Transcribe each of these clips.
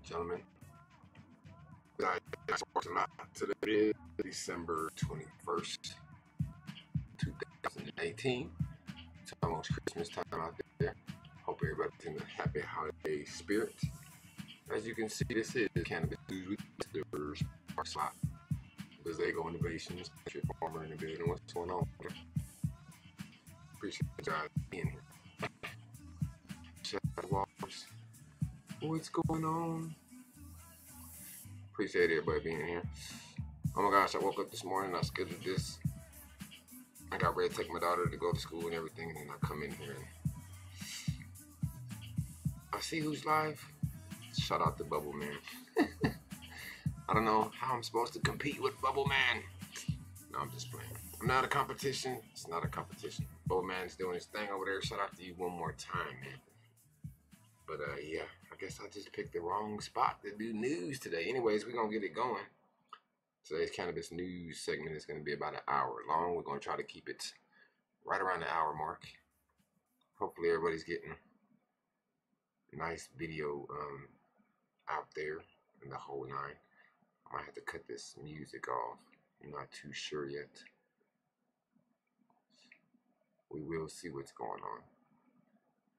and gentlemen. Today is December 21st, 2018. It's almost Christmas time out there. Hope everybody's in a happy holiday spirit. As you can see, this is Cannabis with Mr. Sparkzalot. Bizego Innovations, your farmer in the building. What's going on? Appreciate you guys being here. Chat walls. What's going on? Appreciate everybody being here. Oh my gosh, I woke up this morning, I scheduled this. I got ready to take my daughter to go to school and everything, and then I come in here and I see who's live. Shout out to Bubble Man. I don't know how I'm supposed to compete with Bubble Man. No, I'm just playing. I'm not a competition. It's not a competition. Bubble Man's doing his thing over there. Shout out to you one more time, man. But yeah, I guess I just picked the wrong spot to do news today. Anyways, we're going to get it going. Today's Cannabis News segment is going to be about an hour long. We're going to try to keep it right around the hour mark. Hopefully everybody's getting a nice video out there in the whole nine. I might have to cut this music off. I'm not too sure yet. We will see what's going on.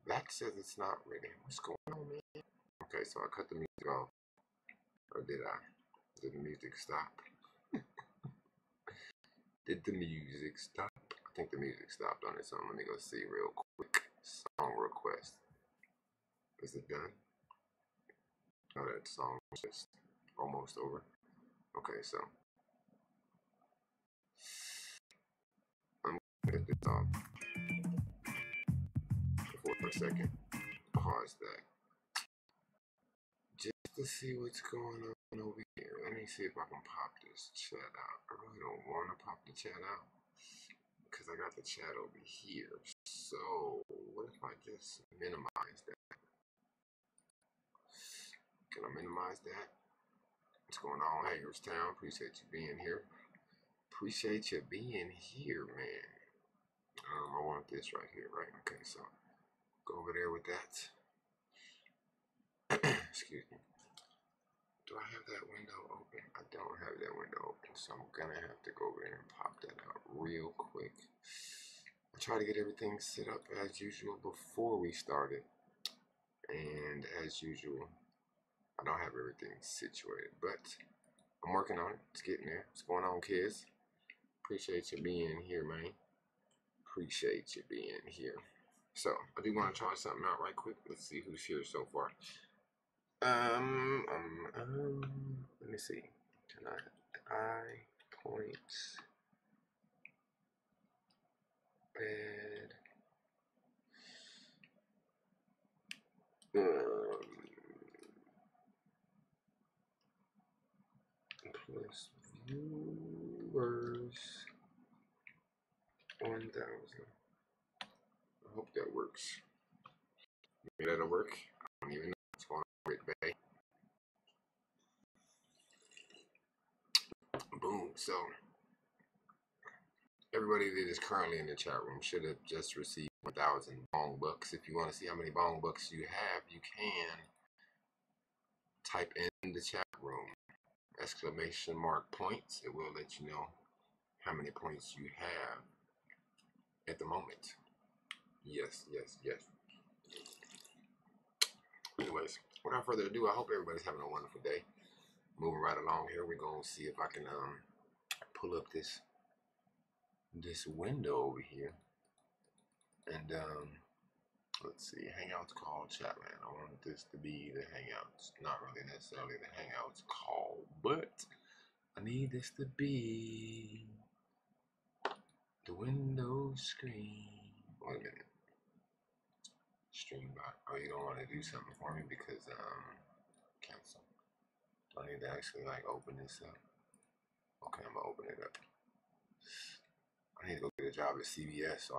That says it's not ready. What's going on, man? Okay, so I cut the music off. Or did I? Did the music stop? Did the music stop? I think the music stopped on its own. Let me go see real quick. Song request. Is it done? Oh, that song is just almost over. Okay, so I'm gonna get this off for a second. Pause that. Just to see what's going on over here. Let me see if I can pop this chat out. I really don't want to pop the chat out because I got the chat over here. So what if I just minimize that? Can I minimize that? What's going on, Hagerstown? Appreciate you being here. Appreciate you being here, man. I want this right here, right? Okay, so go over there with that. Excuse me. Do I have that window open? I don't have that window open, so I'm gonna have to go over there and pop that out real quick. I try to get everything set up as usual before we started, and as usual, I don't have everything situated, but I'm working on it. It's getting there. What's going on, kids? Appreciate you being here, man. Appreciate you being here. So I do want to try something out right quick. Let's see who's here so far. Let me see. Can I point bed plus viewers 1,000. I hope that works. Maybe that'll work. I don't even know what's going on with Bay. Boom. So everybody that is currently in the chat room should have just received 1,000 bong bucks. If you want to see how many bong bucks you have, you can type in the chat room !! points. It will let you know how many points you have at the moment. Yes, yes, yes. Anyways, without further ado, I hope everybody's having a wonderful day. Moving right along here, we're gonna see if I can pull up this window over here, and let's see, Hangouts call chat, man. I want this to be the Hangouts, not really necessarily the Hangouts call, but I need this to be the window screen. Wait a minute. Stream bot. Oh, you don't want to do something for me because cancel. Do I need to actually like open this up? Okay, I'm gonna open it up. I need to go get a job at CBS so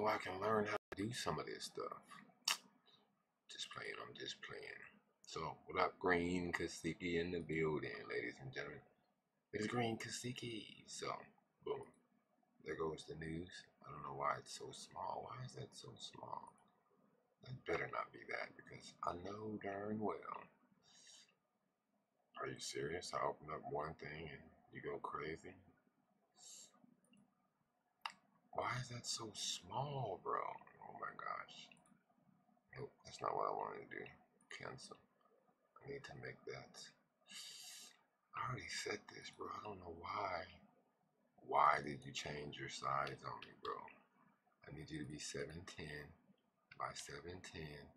I can learn how to do some of this stuff. Just playing. I'm just playing. So, what up, Green Kasiki in the building, ladies and gentlemen? It's Green Kasiki. So, boom. There goes the news. I don't know why it's so small. Why is that so small? It better not be that because I know darn well. Are you serious? I open up one thing and you go crazy? Why is that so small, bro? Oh my gosh. Nope, that's not what I wanted to do. Cancel. I need to make that. I already said this, bro. I don't know why. Why did you change your size on me, bro? I need you to be 7'10" by 7'10".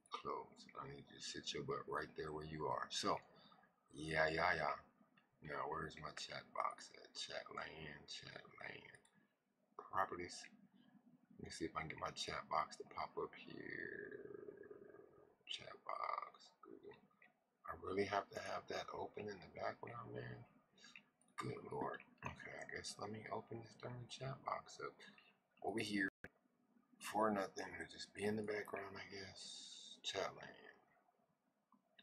Close. I need you to sit your butt right there where you are. So, yeah. Now, where's my chat box at? Chat land. Properties. Let me see if I can get my chat box to pop up here. Chat box. Google. I really have to have that open in the background, man. Good Lord. Okay, I guess let me open this darn chat box up. Over here. For nothing. It'll just be in the background, I guess. Chat land.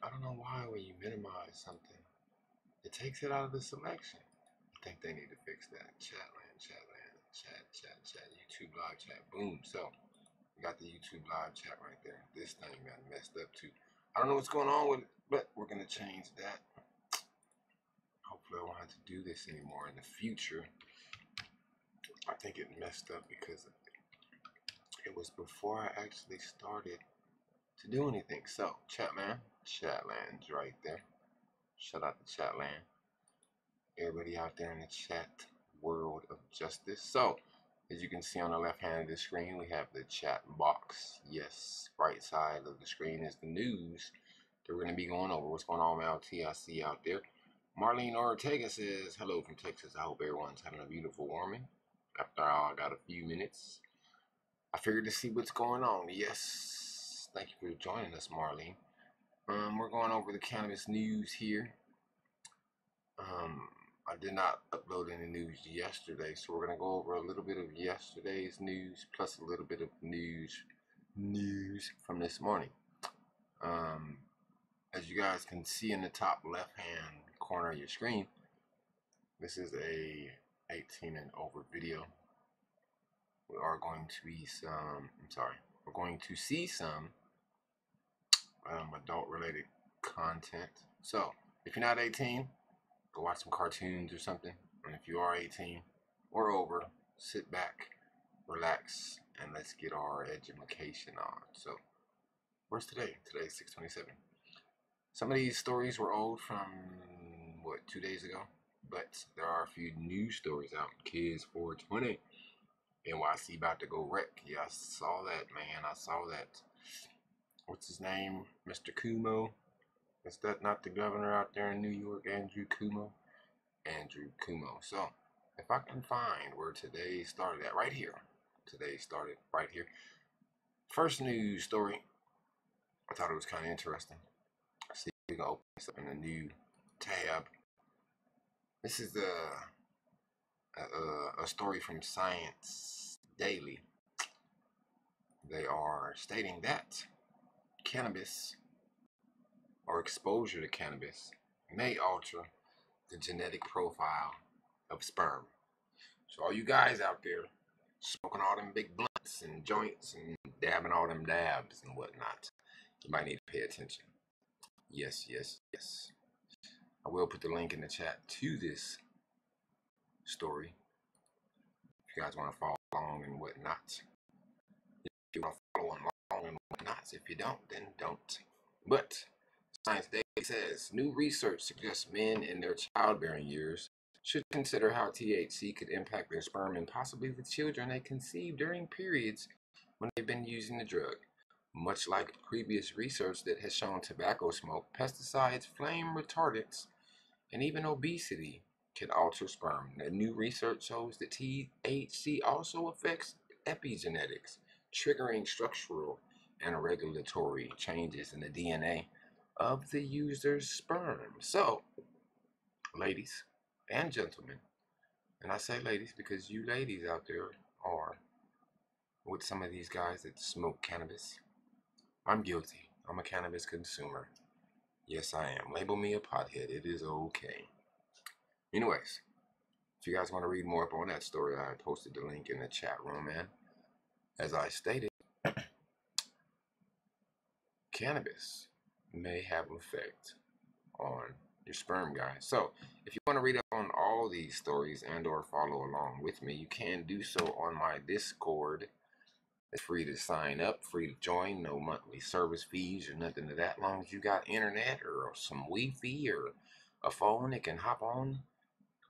I don't know why when you minimize something, it takes it out of the selection. I think they need to fix that. Chat, YouTube live chat. Boom. So, we got the YouTube live chat right there. This thing got messed up too. I don't know what's going on with it, but we're going to change that. Hopefully I won't have to do this anymore in the future. I think it messed up because it was before I actually started to do anything. So, Chatland's right there. Shout out to Chatland. Everybody out there in the chat world of justice. So, as you can see on the left hand of the screen, we have the chat box. Yes, right side of the screen is the news that we're going to be going over. What's going on, LT? I see out there. Marlene Ortega says, hello from Texas. I hope everyone's having a beautiful warming. After all, I got a few minutes. I figured to see what's going on. Yes, thank you for joining us, Marlene. We're going over the cannabis news here. I did not upload any news yesterday, so we're going to go over a little bit of yesterday's news plus a little bit of news from this morning. As you guys can see in the top left-hand corner of your screen, this is a 18 and over video. We are going to be we're going to see some adult-related content. So, if you're not 18, go watch some cartoons or something. And if you are 18 or over, sit back, relax, and let's get our education on. So, where's today? Today's 6/27. Some of these stories were old from, 2 days ago? But there are a few new stories out. Kids 420. NYC about to go wreck. Yeah, I saw that, man. I saw that. What's his name? Mr. Cuomo. Is that not the governor out there in New York, Andrew Cuomo? Andrew Cuomo. So, if I can find where today started at, right here. Today started right here. First news story. I thought it was kind of interesting. See if we can open this up in a new tab. This is a story from Science Daily. They are stating that cannabis or exposure to cannabis may alter the genetic profile of sperm. So all you guys out there smoking all them big blunts and joints and dabbing all them dabs and whatnot, you might need to pay attention. Yes. I will put the link in the chat to this story if you guys want to follow along and whatnot. If you want to follow along and whatnot, if you don't, then don't. But Science Day says new research suggests men in their childbearing years should consider how THC could impact their sperm and possibly the children they conceive during periods when they've been using the drug. Much like previous research that has shown tobacco smoke, pesticides, flame retardants, and even obesity can alter sperm. The new research shows that THC also affects epigenetics, triggering structural and regulatory changes in the DNA of the user's sperm. So, ladies and gentlemen, and I say ladies because you ladies out there are with some of these guys that smoke cannabis. I'm guilty. I'm a cannabis consumer. Yes, I am. Label me a pothead. It is okay. Anyways, if you guys want to read more up on that story, I posted the link in the chat room, man. As I stated, cannabis may have an effect on your sperm, guys. So if you want to read up on all these stories and or follow along with me, you can do so on my Discord. It's free to sign up, free to join, no monthly service fees or nothing of that. As long as you got internet or some Wi-Fi or a phone that can hop on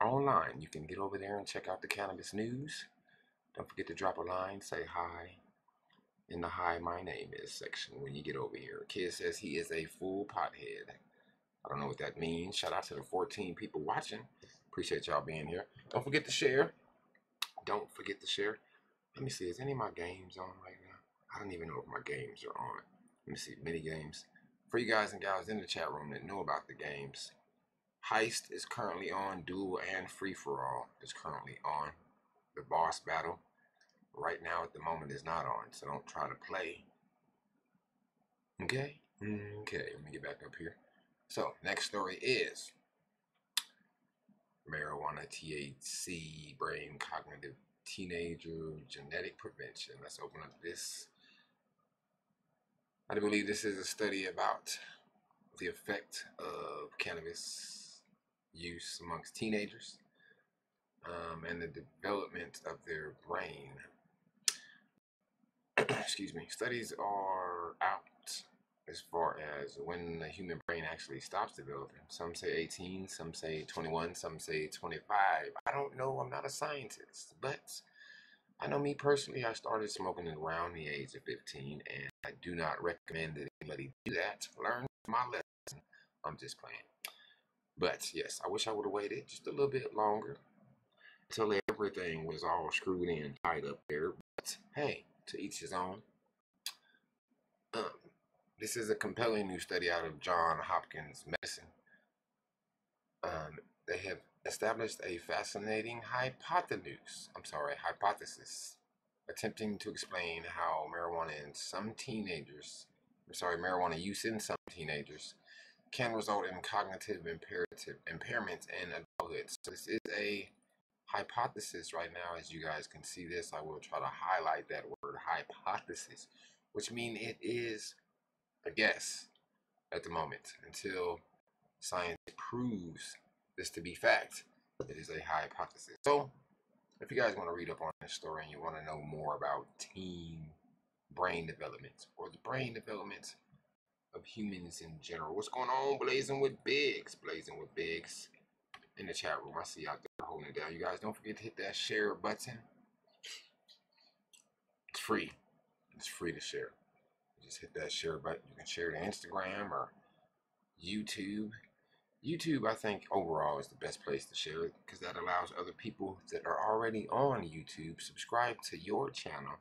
online, you can get over there and check out the cannabis news. Don't forget to drop a line, say hi in the "Hi, my name is" section when you get over here. Kid says he is a full pothead. I don't know what that means. Shout out to the 14 people watching. Appreciate y'all being here. Don't forget to share. Don't forget to share. Let me see, is any of my games on right now? I don't even know if my games are on. Let me see, mini games. For you guys and gals in the chat room that know about the games, Heist is currently on. Duel and Free For All is currently on. The boss battle right now at the moment is not on, so don't try to play. Okay? Okay, let me get back up here. So, next story is marijuana, THC, brain cognitive teenager genetic prevention. Let's open up this. I believe this is a study about the effect of cannabis use amongst teenagers and the development of their brain. Excuse me. Studies are out as far as when the human brain actually stops developing. Some say 18, some say 21, some say 25. I don't know. I'm not a scientist, but I know me personally, I started smoking around the age of 15, and I do not recommend that anybody do that. Learn my lesson. I'm just playing. But yes, I wish I would have waited just a little bit longer until everything was all screwed in, tied up there. But hey, to each his own. This is a compelling new study out of Johns Hopkins Medicine. They have established a fascinating hypothesis, attempting to explain how marijuana use in some teenagers can result in cognitive impairments in adulthood. So this is a hypothesis right now. As you guys can see this, I will try to highlight that word hypothesis, which means it is a guess at the moment until science proves this to be fact. It is a hypothesis. So if you guys want to read up on this story and you want to know more about teen brain development or the brain development of humans in general, what's going on? Blazing with Biggs in the chat room. I see you out there holding it down. You guys don't forget to hit that share button. It's free. It's free to share. Just hit that share button. You can share to Instagram or YouTube. YouTube, I think, overall is the best place to share it because that allows other people that are already on YouTube subscribe to your channel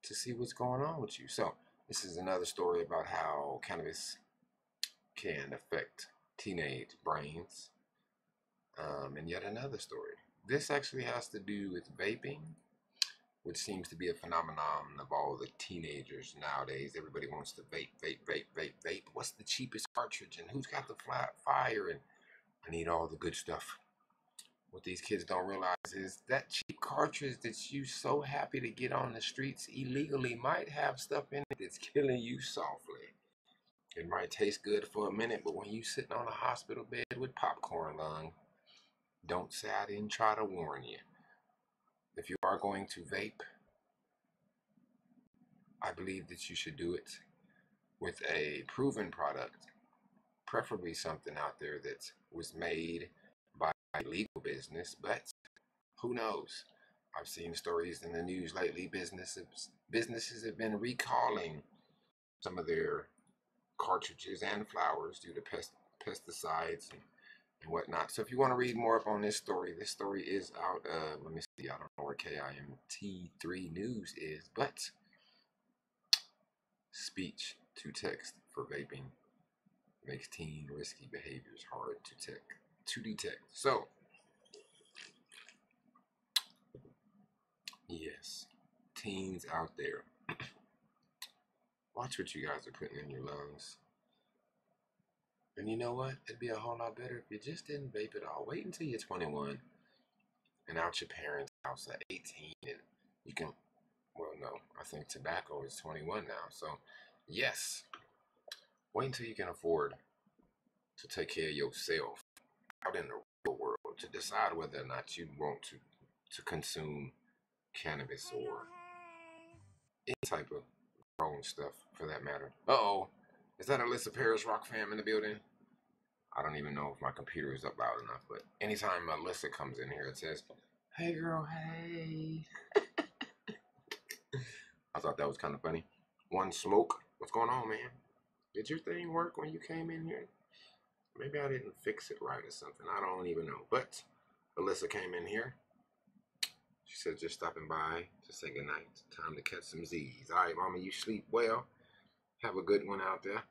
to see what's going on with you. So this is another story about how cannabis can affect teenage brains. And yet another story. This actually has to do with vaping, which seems to be a phenomenon of all the teenagers nowadays. Everybody wants to vape, vape, vape, vape, vape. What's the cheapest cartridge and who's got the flat fire? And I need all the good stuff. What these kids don't realize is that cheap cartridge that you so happy to get on the streets illegally might have stuff in it that's killing you softly. It might taste good for a minute, but when you sitting on a hospital bed with popcorn lung, don't say I didn't try to warn you. If you are going to vape, I believe that you should do it with a proven product, preferably something out there that was made by a legal business, but who knows? I've seen stories in the news lately. Businesses have been recalling some of their cartridges and flowers due to pesticides and whatnot. So if you want to read more up on this story is out of, let me see, I don't know where KIMT3 News is, but speech to text for vaping makes teen risky behaviors hard to detect. So yes, teens out there, watch what you guys are putting in your lungs. And you know what? It'd be a whole lot better if you just didn't vape at all. Wait until you're 21 and out your parents' house at 18 and you can, well, no, I think tobacco is 21 now. So yes, Wait until you can afford to take care of yourself out in the real world to decide whether or not you want to consume cannabis or any type of grown stuff for that matter. Uh-oh. Is that Alyssa Paris Rock fam in the building? I don't even know if my computer is up loud enough, but anytime Alyssa comes in here, it says, "Hey girl, hey." I thought that was kind of funny. One Smoke, what's going on, man? Did your thing work when you came in here? Maybe I didn't fix it right or something. I don't even know. But Alyssa came in here. She said just stopping by to say goodnight. Time to catch some Z's. All right, mama, you sleep well. Have a good one out there.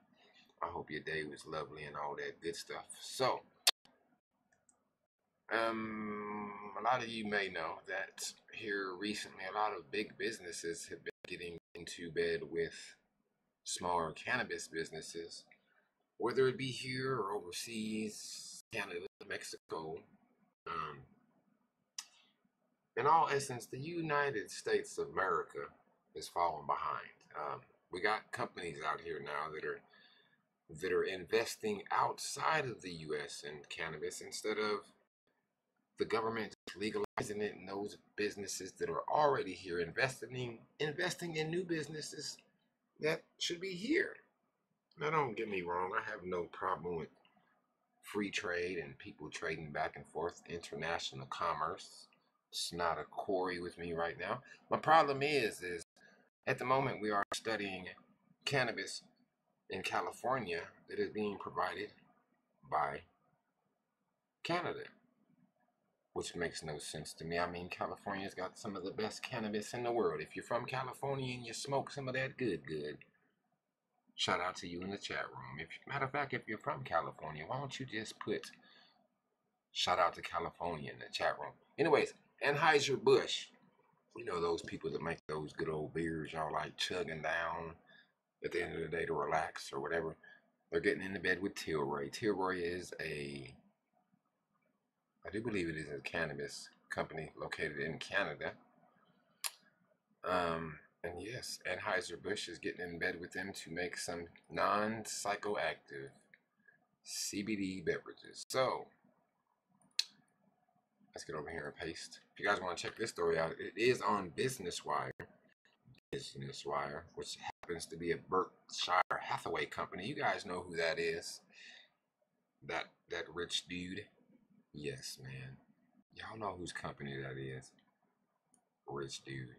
I hope your day was lovely and all that good stuff. So, a lot of you may know that here recently, a lot of big businesses have been getting into bed with smaller cannabis businesses, whether it be here or overseas, Canada, Mexico. In all essence, the United States of America is falling behind. We got companies out here now that are investing outside of the U.S. in cannabis instead of the government legalizing it, and those businesses that are already here investing in new businesses that should be here. Now, don't get me wrong, I have no problem with free trade and people trading back and forth, international commerce. It's not a quarry with me right now. My problem is at the moment we are studying cannabis in California that is being provided by Canada, which makes no sense to me. I mean, California's got some of the best cannabis in the world. If you're from California and you smoke some of that good, shout out to you in the chat room. Matter of fact, if you're from California, why don't you just put shout out to California in the chat room? Anyways, Anheuser-Busch, you know those people that make those good old beers y'all like chugging down at the end of the day to relax or whatever. They're getting into bed with Tilray. Tilray is I do believe it is a cannabis company located in Canada. And yes, Anheuser-Busch is getting in bed with them to make some non-psychoactive CBD beverages. So, let's get over here and paste. If you guys want to check this story out, it is on Business Wire, which happens to be a Berkshire Hathaway company. You guys know who that is. That rich dude. Yes, man. Y'all know whose company that is. Rich dude.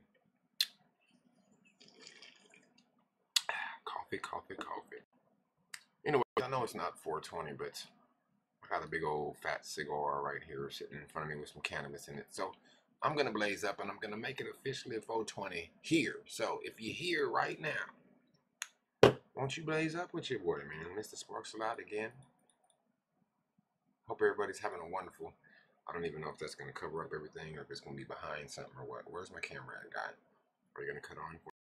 Coffee. Anyway, I know it's not 420, but I got a big old fat cigar right here sitting in front of me with some cannabis in it. So I'm going to blaze up and I'm going to make it officially 420 here. So if you're here right now, won't you blaze up with your boy, man? mr.sparkzalot again. Hope everybody's having a wonderful, I don't even know if that's going to cover up everything or if it's going to be behind something or what. Where's my camera at, guy? Are you going to cut on for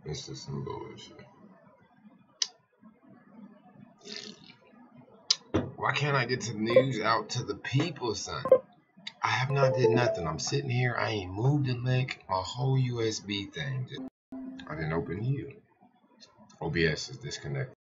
This is some bullshit. Why can't I get the news out to the people, son? I have not did nothing. I'm sitting here. I ain't moved a lick. My whole USB thing. I didn't open you. OBS is disconnected.